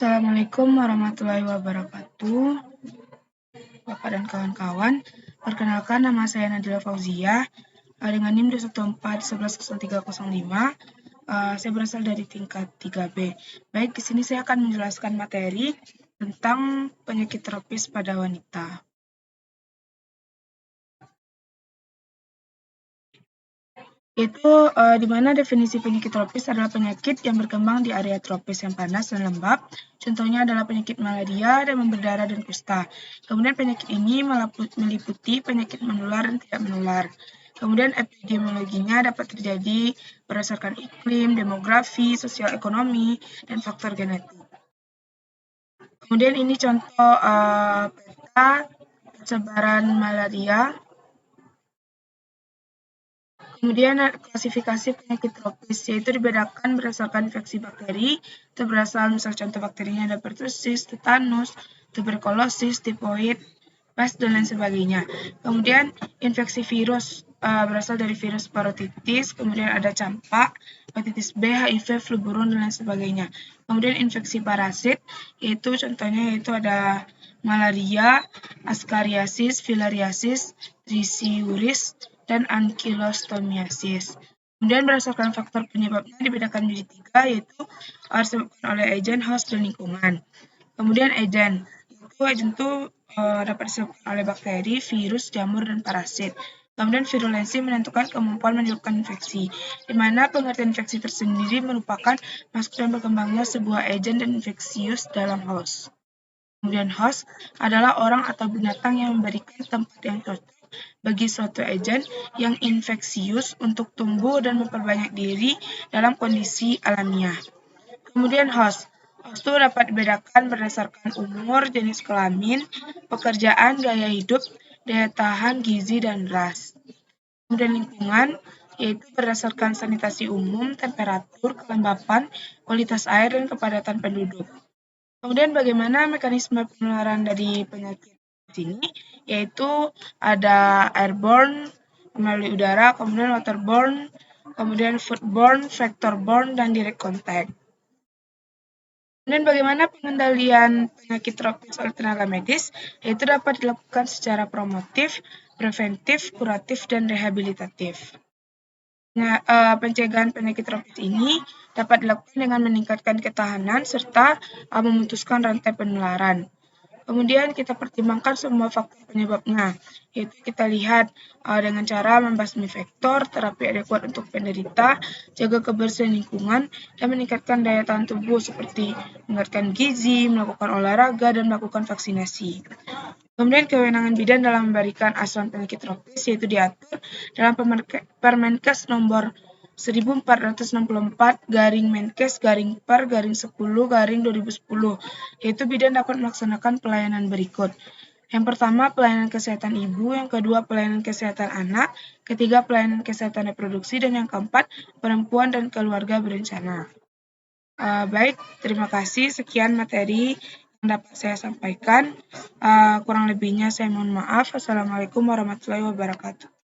Assalamualaikum warahmatullahi wabarakatuh, Bapak dan kawan-kawan. Perkenalkan, nama saya Nadila Fauziah, dengan NIM 214110305. Saya berasal dari tingkat 3B. Baik, di sini saya akan menjelaskan materi tentang penyakit tropis pada wanita. Di mana definisi penyakit tropis adalah penyakit yang berkembang di area tropis yang panas dan lembab. Contohnya adalah penyakit malaria, demam berdarah, dan kusta. Kemudian penyakit ini meliputi penyakit menular dan tidak menular. Kemudian epidemiologinya dapat terjadi berdasarkan iklim, demografi, sosial ekonomi, dan faktor genetik. Kemudian ini contoh peta persebaran malaria. Kemudian klasifikasi penyakit tropis, yaitu dibedakan berdasarkan infeksi bakteri, itu berasal misal contoh bakterinya ada pertussis, tetanus, tuberkulosis, tifoid, pes, dan lain sebagainya. Kemudian infeksi virus berasal dari virus parotitis, kemudian ada campak, hepatitis B, HIV, flu burung, dan lain sebagainya. Kemudian infeksi parasit, yaitu contohnya yaitu ada malaria, askariasis, filariasis, trisiuris, dan ankylostomiasis. Kemudian berdasarkan faktor penyebabnya dibedakan menjadi 3, yaitu disebabkan oleh agen, host, dan lingkungan. Kemudian agen itu dapat disebabkan oleh bakteri, virus, jamur, dan parasit. Kemudian virulensi menentukan kemampuan menyebabkan infeksi, di mana pengertian infeksi tersendiri merupakan masuk dan berkembangnya sebuah agen dan infeksius dalam host. Kemudian host adalah orang atau binatang yang memberikan tempat yang cocok bagi suatu agen yang infeksius untuk tumbuh dan memperbanyak diri dalam kondisi alamiah. Kemudian host itu dapat dibedakan berdasarkan umur, jenis kelamin, pekerjaan, gaya hidup, daya tahan, gizi, dan ras. Kemudian lingkungan, yaitu berdasarkan sanitasi umum, temperatur, kelembapan, kualitas air, dan kepadatan penduduk. Kemudian bagaimana mekanisme penularan dari penyakit ini, yaitu ada airborne melalui udara, kemudian waterborne, kemudian foodborne, vectorborne, dan direct contact. Kemudian bagaimana pengendalian penyakit tropis oleh tenaga medis, yaitu dapat dilakukan secara promotif, preventif, kuratif, dan rehabilitatif. Pencegahan penyakit tropis ini dapat dilakukan dengan meningkatkan ketahanan serta memutuskan rantai penularan. Kemudian kita pertimbangkan semua faktor penyebabnya, yaitu kita lihat dengan cara membasmi vektor, terapi adekuat untuk penderita, jaga kebersihan lingkungan, dan meningkatkan daya tahan tubuh seperti meningkatkan gizi, melakukan olahraga, dan melakukan vaksinasi. Kemudian kewenangan bidan dalam memberikan asuhan penyakit tropis yaitu diatur dalam Permenkes nomor 1464/Menkes/Per/10/2010, yaitu bidan dapat melaksanakan pelayanan berikut. Yang pertama, pelayanan kesehatan ibu, yang kedua, pelayanan kesehatan anak, ketiga, pelayanan kesehatan reproduksi, dan yang keempat, perempuan dan keluarga berencana. Baik, terima kasih. Sekian materi yang dapat saya sampaikan. Kurang lebihnya saya mohon maaf. Wassalamualaikum warahmatullahi wabarakatuh.